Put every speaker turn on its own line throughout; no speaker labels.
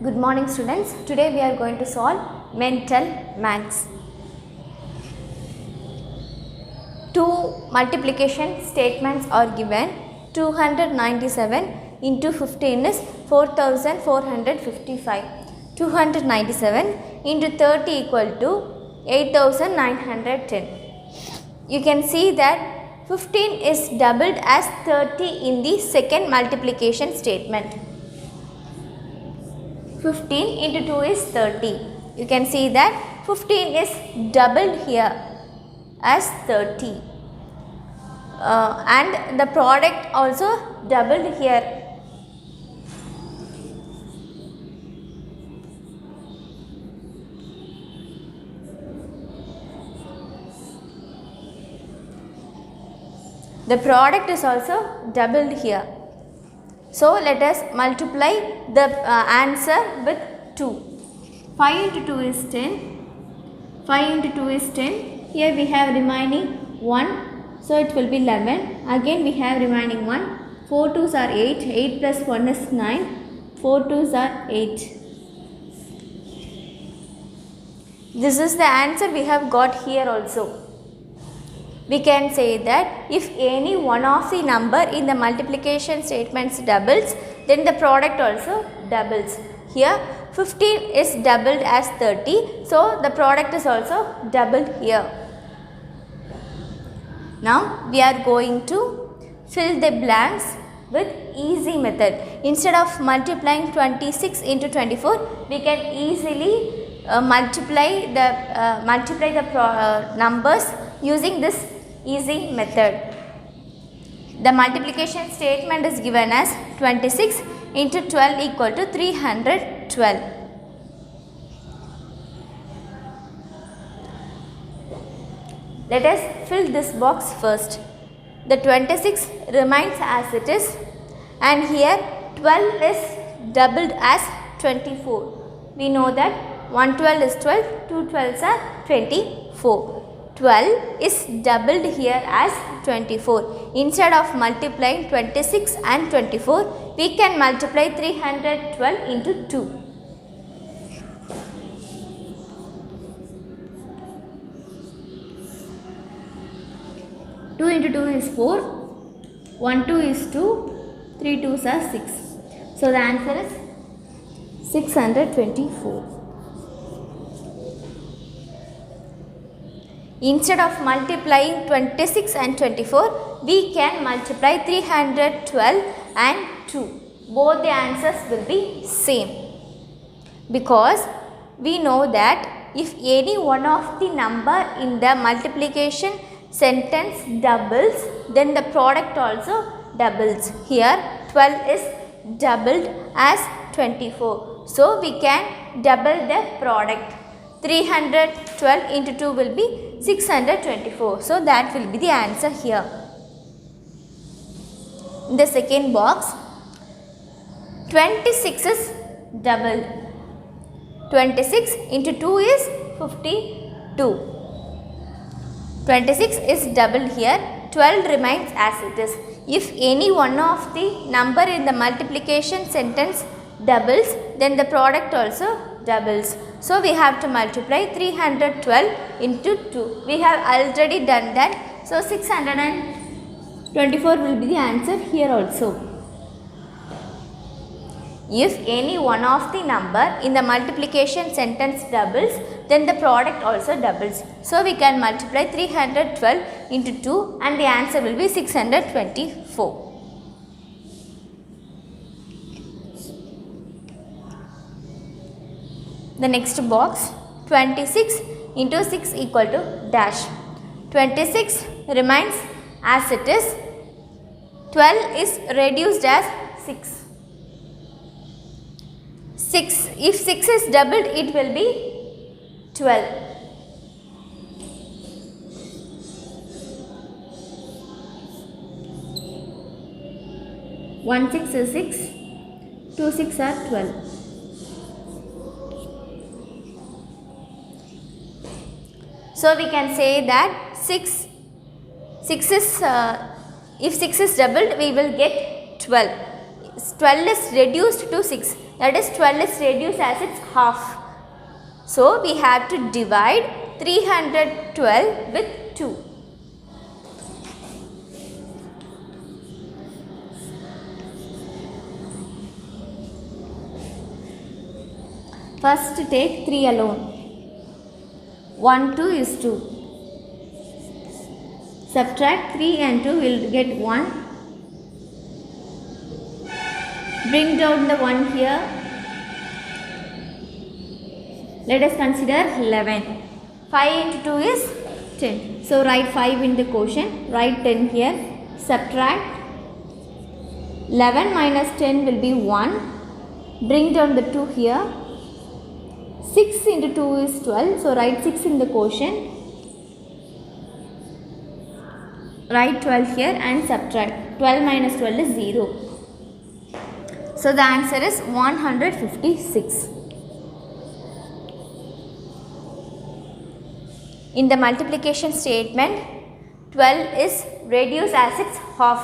Good morning students. Today we are going to solve mental maths. Two multiplication statements are given. 297 into 15 is 4455. 297 into 30 equal to 8910. You can see that 15 is doubled as 30 in the second multiplication statement. 15 into 2 is 30. You can see that 15 is doubled here as 30 and the product also doubled here. The product is also doubled here. So let us multiply the answer with 2. 5 into 2 is 10. 5 into 2 is 10. Here we have remaining 1. So it will be 11. Again we have remaining 1. 4 2s are 8. 8 plus 1 is 9. 4 2s are 8. This is the answer we have got here also. We can say that if any one of the number in the multiplication statements doubles, then the product also doubles. Here 15 is doubled as 30, so the product is also doubled here. Now we are going to fill the blanks with easy method. Instead of multiplying 26 into 24, we can easily multiply the numbers using this easy method. The multiplication statement is given as 26 into 12 equal to 312. Let us fill this box first. The 26 remains as it is, and here 12 is doubled as 24. We know that 1 12 is 12, 2 12s are 24. 12 is doubled here as 24. Instead of multiplying 26 and 24, we can multiply 312 into 2. 2 into 2 is 4. 1 2 is 2. 3 2s are 6. So the answer is 624. Instead of multiplying 26 and 24, we can multiply 312 and 2. Both the answers will be same. Because we know that if any one of the number in the multiplication sentence doubles, then the product also doubles. Here 12 is doubled as 24. So we can double the product. 312 into 2 will be 624. So that will be the answer here. In the second box, 26 is doubled. 26 into 2 is 52. 26 is doubled here. 12 remains as it is. If any one of the number in the multiplication sentence doubles, then the product also doubles. So we have to multiply 312 into 2. We have already done that. So 624 will be the answer here also. If any one of the number in the multiplication sentence doubles, then the product also doubles. So we can multiply 312 into 2 and the answer will be 624. The next box, 26 into 6 equal to dash. 26 remains as it is. 12 is reduced as 6. 6, if 6 is doubled, it will be 12. 1 6 is 6, 2 6 are 12. So we can say that 6 is if 6 is doubled, we will get 12. 12 is reduced to 6. That is 12 is reduced as its half. So we have to divide 312 with 2. First take 3 alone. 1, 2 is 2. Subtract 3 and 2 will get 1. Bring down the 1 here. Let us consider 11. 5 into 2 is 10. So write 5 in the quotient. Write 10 here. Subtract. 11 minus 10 will be 1. Bring down the 2 here. 6 into 2 is 12. So write 6 in the quotient. Write 12 here and subtract. 12 minus 12 is 0. So the answer is 156. In the multiplication statement, 12 is reduced as its half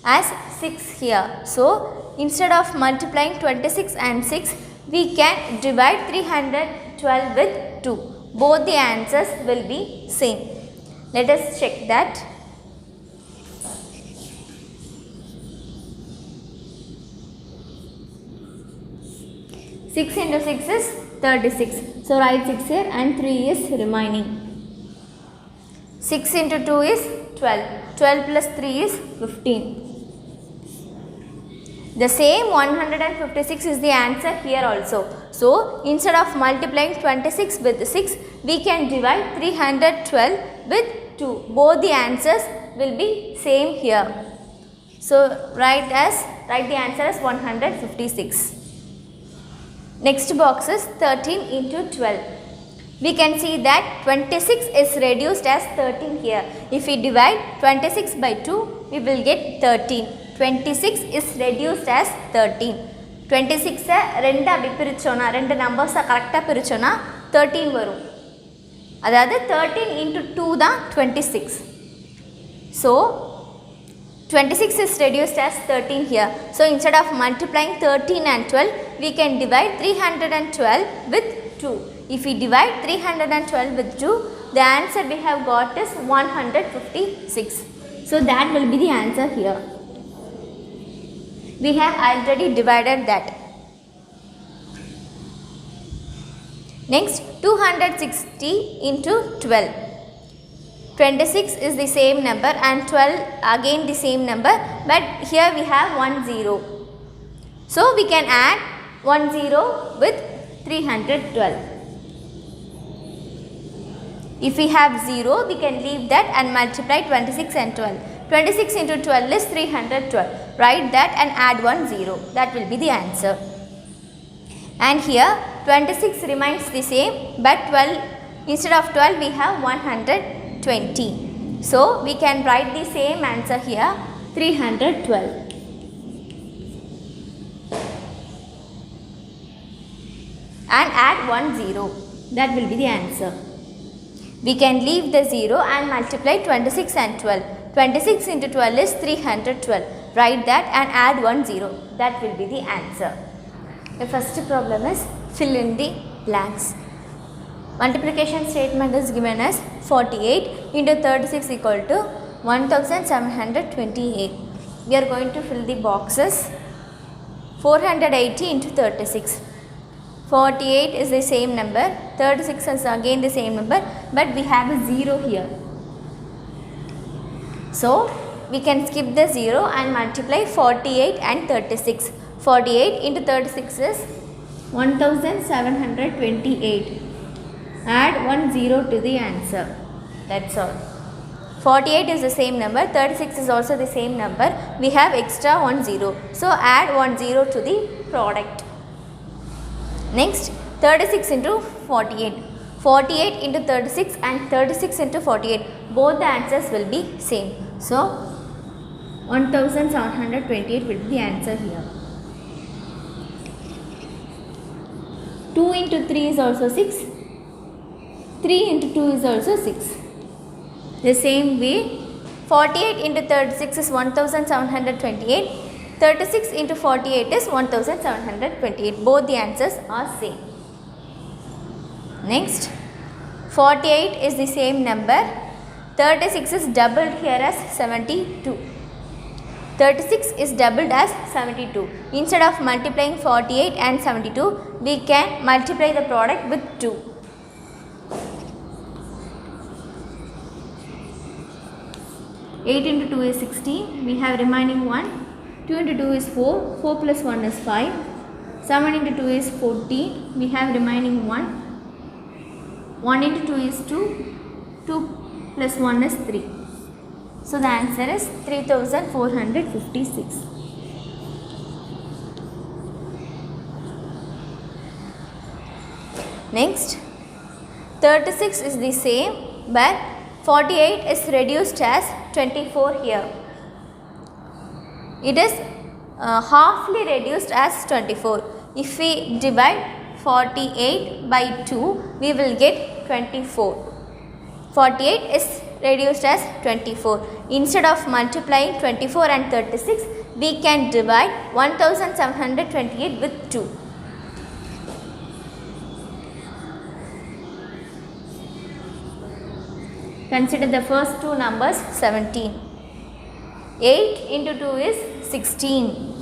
as 6 here. So instead of multiplying 26 and 6, we can divide 312 with 2. Both the answers will be same. Let us check that. Six into 6 is 36. So write 6 here and 3 is remaining. 6 into 2 is 12. 12 plus 3 is 15. The same 156 is the answer here also. So instead of multiplying 26 with 6, we can divide 312 with 2. Both the answers will be same here. So write the answer as 156. Next box is 13 into 12. We can see that 26 is reduced as 13 here. If we divide 26 by 2, we will get 13. 26 is reduced as 13. 26 ரெண்டு அப்படி பிரிச்சோனா ரெண்டு நம்பர்ஸை கரெக்டாக பிரிச்சோனா 13 வரும். அதாவது 13 into 2 தான் 26. So 26 is reduced as 13 here. So instead of multiplying 13 and 12, we can divide 312 with 2. If we divide 312 with 2, the answer we have got is 156. So that will be the answer here. We have already divided that. Next, 260 into 12. 26 is the same number and 12 again the same number, but here we have 1 0. So we can add 1 0 with 312. If we have 0, we can leave that and multiply 26 and 12. 26 into 12 is 312. Write that and add 1 0. That will be the answer. And here 26 remains the same, but 12 instead of 12 we have 120. So we can write the same answer here, 312. And add 1 0. That will be the answer. We can leave the 0 and multiply 26 and 12. 26 into 12 is 312. Write that and add 1 0. That will be the answer. The first problem is fill in the blanks. Multiplication statement is given as 48 into 36 equal to 1728. We are going to fill the boxes. 480 into 36. 48 is the same number, 36 is again the same number, but we have a 0 here. So we can skip the 0 and multiply 48 and 36. 48 into 36 is 1728. Add 1 0 to the answer. That's all. 48 is the same number, 36 is also the same number. We have extra 1 0. So add 1 0 to the product. Next, 36 into 48. 48 into 36 and 36 into 48. Both the answers will be same. So 1728 will be the answer here. 2 into 3 is also 6. 3 into 2 is also 6. The same way, 48 into 36 is 1728. 36 into 48 is 1728. Both the answers are same. Next, 48 is the same number. 36 is doubled here as 72. 36 is doubled as 72. Instead of multiplying 48 and 72, we can multiply the product with 2. 8 into 2 is 16. We have remaining 1. 2 into 2 is 4. 4 plus 1 is 5. 7 into 2 is 14. We have remaining 1. 1 into 2 is 2. 2 plus 1 is 3. So the answer is 3456. Next, 36 is the same, but 48 is reduced as 24 here. It is halfly reduced as 24. If we divide 48 by 2, we will get 24. 48 is reduced as 24. Instead of multiplying 24 and 36, we can divide 1728 with 2. Consider the first two numbers 17. 8 into 2 is 16.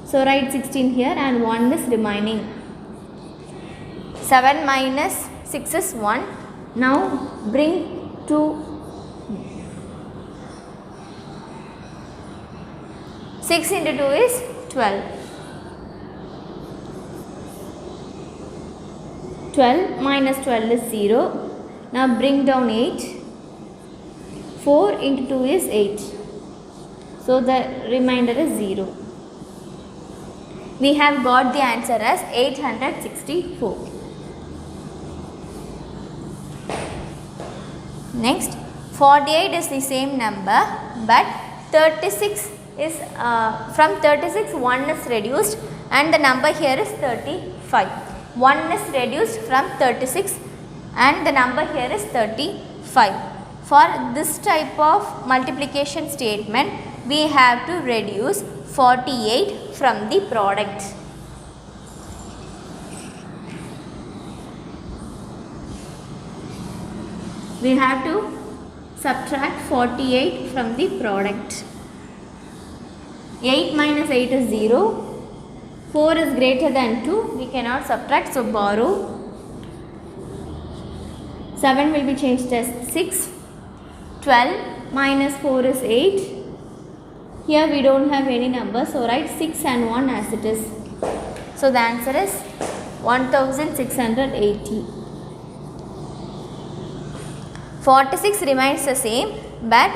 So write 16 here and 1 is remaining. 7 minus 6 is 1. Now bring 2. 6 into 2 is 12. 12 minus 12 is 0. Now bring down 8. 4 into 2 is 8. So the remainder is 0. We have got the answer as 864. Next, 48 is the same number, but 36 is from 36 1 is reduced and the number here is 35. 1 is reduced from 36 and the number here is 35. For this type of multiplication statement, we have to reduce 48 from the product. We have to subtract 48 from the product. 8 minus 8 is 0. 4 is greater than 2. We cannot subtract, so borrow. 7 will be changed as 6. 12 minus 4 is 8. Here we don't have any number, so write 6 and 1 as it is. So the answer is 1680. 46 remains the same, but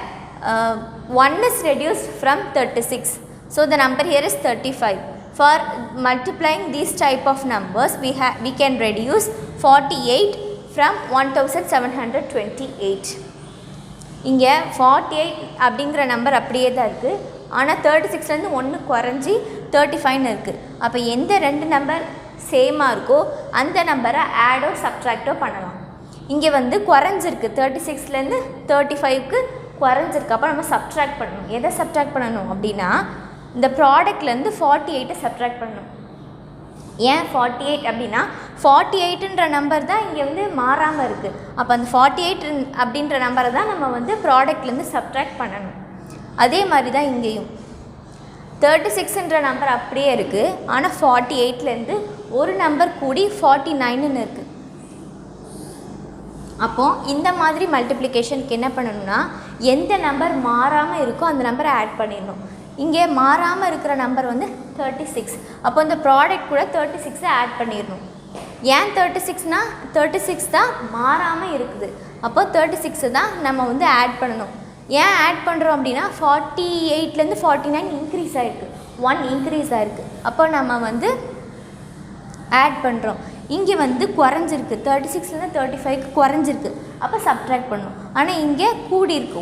1 is reduced from 36. So the number here is 35. For multiplying these type of numbers, we can reduce 48 from 1728. இங்கே 48 அப்படிங்கிற number அப்படியே தான் இருக்குது. ஆனால் 36லேருந்து 1 குறைஞ்சி 35ன்னு இருக்குது. அப்போ எந்த ரெண்டு நம்பர் சேமாக இருக்கோ அந்த நம்பரை ஆடோ சப்ட்ராக்டோ பண்ணலாம். இங்கே வந்து குறைஞ்சிருக்கு, 36லேருந்து 35க்கு குறைஞ்சிருக்கு. அப்போ நம்ம சப்ட்ராக்ட் பண்ணணும். எதை சப்ட்ராக்ட் பண்ணணும் அப்படின்னா இந்த ப்ராடக்ட்லேருந்து 48 சப்ட்ராக்ட் பண்ணணும். ஏன் 48 அப்படின்னா 48ன்ற நம்பர் தான் இங்கே வந்து மாறாமல் இருக்குது. அப்போ அந்த 48 அப்படின்ற நம்பரை தான் நம்ம வந்து ப்ராடக்ட்லேருந்து சப்ட்ராக்ட் பண்ணணும். அதே மாதிரி தான் இங்கேயும் 36ன்ற நம்பர் அப்படியே இருக்குது. ஆனால் 48லேருந்து ஒரு நம்பர் கூடி 49ன்னு இருக்குது. அப்போது இந்த மாதிரி மல்டிப்ளிகேஷனுக்கு என்ன பண்ணணும்னா எந்த நம்பர் மாறாமல் இருக்கோ அந்த நம்பரை ஆட் பண்ணிடணும். இங்கே மாறாமல் இருக்கிற நம்பர் வந்து 36. அப்போ இந்த ப்ராடக்ட் கூட 36 ஆட் பண்ணிடணும். ஏன் 36னா 36 தான் மாறாமல் இருக்குது. அப்போ 36 தான் நம்ம வந்து ஆட் பண்ணணும். ஏன் ஆட் பண்ணுறோம் அப்படின்னா 48லேருந்து 49 இன்க்ரீஸ் ஆகிருக்கு, 1 இன்க்ரீஸ் ஆகிருக்கு. அப்போ நம்ம வந்து ஆட் பண்ணுறோம். இங்கே வந்து குறைஞ்சிருக்கு, 36லேருந்து 35க்கு குறைஞ்சிருக்கு. அப்போ சப்ட்ராக்ட் பண்ணணும். ஆனால் இங்கே கூடியிருக்கு,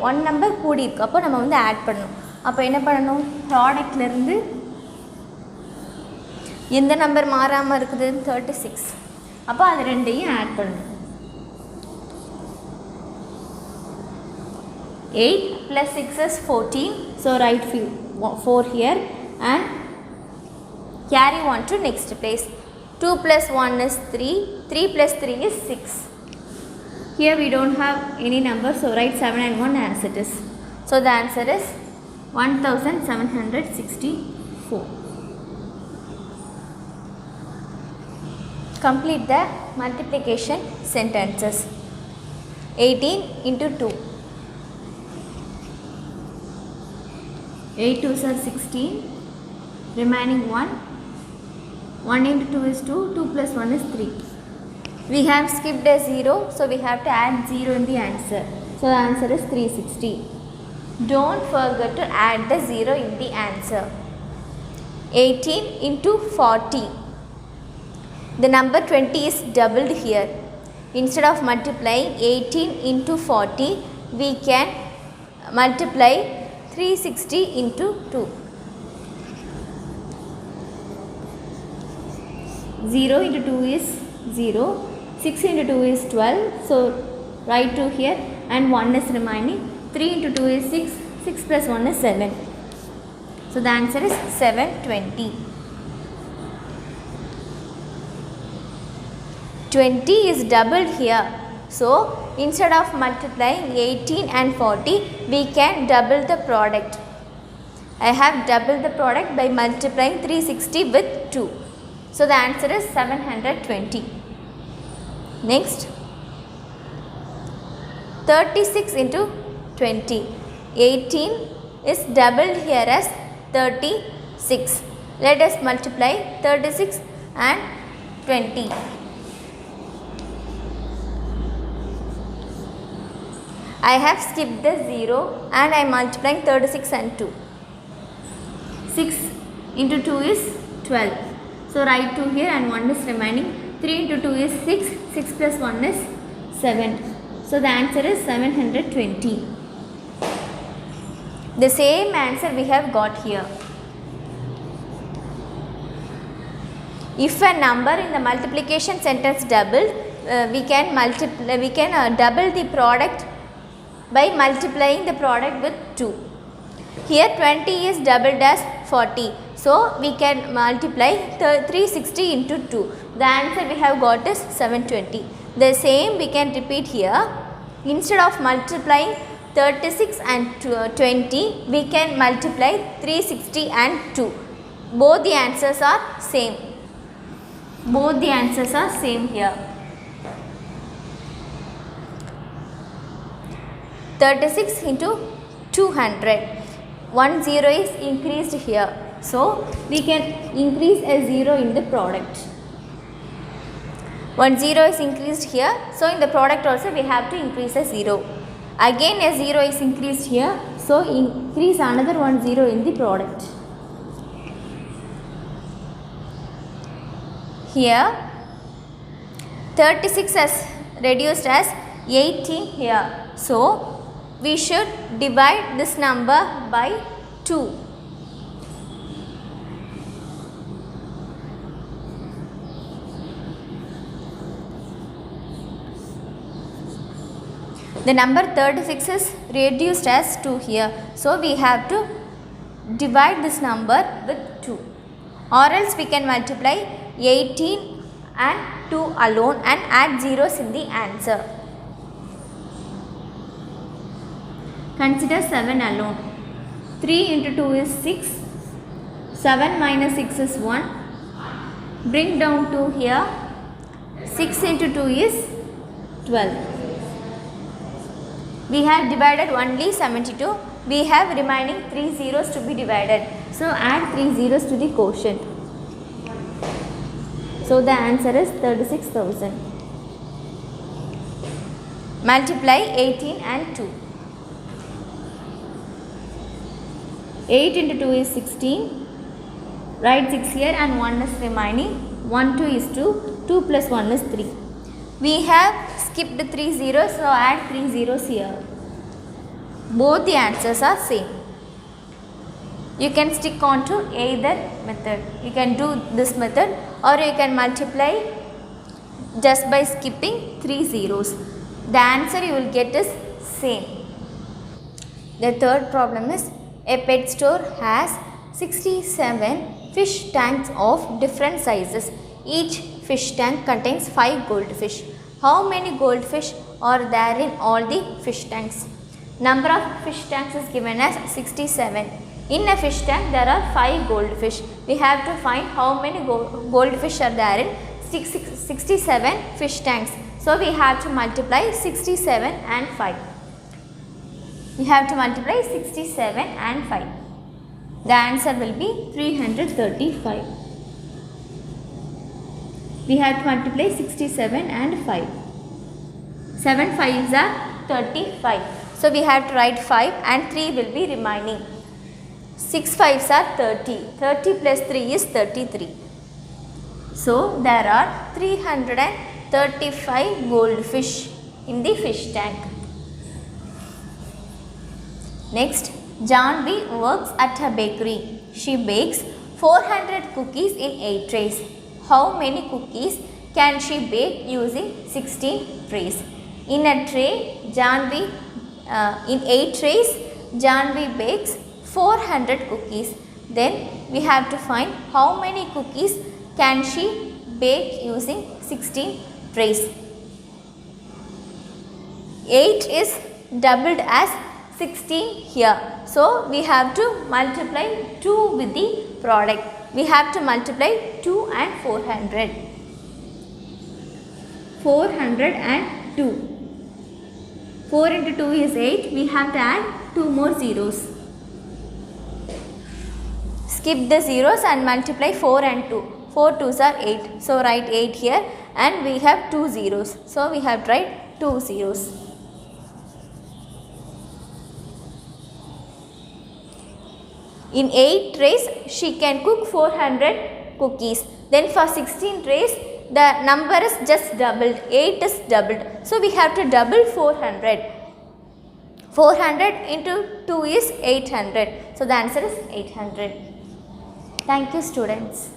ஒன் நம்பர் கூடியிருக்கு. அப்போ நம்ம வந்து ஆட் பண்ணணும். அப்போ என்ன பண்ணணும், ப்ராடக்ட்லேருந்து எந்த நம்பர் மாறாமல் இருக்குது 36. அப்போ அது ரெண்டையும் ஆட் பண்ணணும். 8 plus 6 is 14. So write 4 here. and carry on to next place. 2 plus 1 is 3, 3 plus 3 is 6. Here we don't have any number, so write 7 and 1 as it is. So the answer is 1764. Complete the multiplication sentences. 18 into 2. 8 2s are 16. Remaining 1. 1 into 2 is 2. 2 plus 1 is 3. We have skipped a 0, so we have to add 0 in the answer. So the answer is 360. Don't forget to add the 0 in the answer. 18 into 40. The number 20 is doubled here. Instead of multiplying 18 into 40, we can multiply 360 into 2. 0 into 2 is 0. 6 into 2 is 12. So write 2 here and 1 is remaining. 3 into 2 is 6. 6 plus 1 is 7. So the answer is 720. 20 is doubled here. So instead of multiplying 18 and 40, we can double the product. I have doubled the product by multiplying 360 with 2. So the answer is 720. Next, 36 into 20. 18 is doubled here as 36. Let us multiply 36 and 20. I have skipped the 0 and I am multiplying 36 and 2. 6 into 2 is 12. So write 2 here and 1 is remaining. 3 into 2 is 6. 6 plus 1 is 7. So the answer is 720. The same answer we have got here. If a number in the multiplication sentence doubled, we can double the product by multiplying the product with 2. Here 20 is doubled as 40. So we can multiply 360 into 2. The answer we have got is 720. The same we can repeat here. Instead of multiplying 36 and 20, we can multiply 360 and 2. Both the answers are same. Both the answers are same here. 36 into 200. 1 0 is increased here. So we can increase a 0 in the product. 1 0 is increased here. So in the product also we have to increase a 0. Again a 0 is increased here. So increase another 1 0 in the product. Here 36 is reduced as 18 here. So we should divide this number by 2. The number 36 is reduced as 2 here. So we have to divide this number with 2. Or else we can multiply 18 and 2 alone and add zeros in the answer. Consider 7 alone. 3 into 2 is 6. 7 minus 6 is 1. Bring down 2 here. 6 into 2 is 12. We have divided only 72. We have remaining 3 zeros to be divided. So add 3 zeros to the quotient. So the answer is 36,000. Multiply 18 and 2. 8 into 2 is 16. Write 6 here and 1 is remaining. 1 2 is 2. 2 plus 1 is 3. We have skipped 3 zeros, so add 3 zeros here. Both the answers are same. You can stick on to either method. You can do this method or you can multiply just by skipping 3 zeros. The answer you will get is same. The third problem is a pet store has 67 fish tanks of different sizes. Each fish tank contains 5 goldfish. How many goldfish are there in all the fish tanks? Number of fish tanks is given as 67. In a fish tank there are 5 goldfish. We have to find how many goldfish are there in 67 fish tanks. So we have to multiply 67 and 5. We have to multiply 67 and 5. The answer will be 335. We have to multiply 67 and 5. 7 5s are 35. So we have to write 5 and 3 will be remaining. 6 5s are 30. 30 plus 3 is 33. So there are 335 goldfish in the fish tank. Next, Janvi works at a bakery. She bakes 400 cookies in 8 trays. How many cookies can she bake using 16 trays? In a tray, in 8 trays, Janvi bakes 400 cookies. Then we have to find how many cookies can she bake using 16 trays. 8 is doubled as 16 here. So we have to multiply 2 with the product. We have to multiply 2 and 400. 402. 4 into 2 is 8. We have to add 2 more zeros. Skip the zeros and multiply 4 and 2. 4 2s are 8. So write 8 here and we have 2 zeros. So we have to write 2 zeros. In 8 trays, she can cook 400 cookies. Then for 16 trays, the number is just doubled. 8 is doubled. So we have to double 400. 400 into 2 is 800. So the answer is 800. Thank you, students.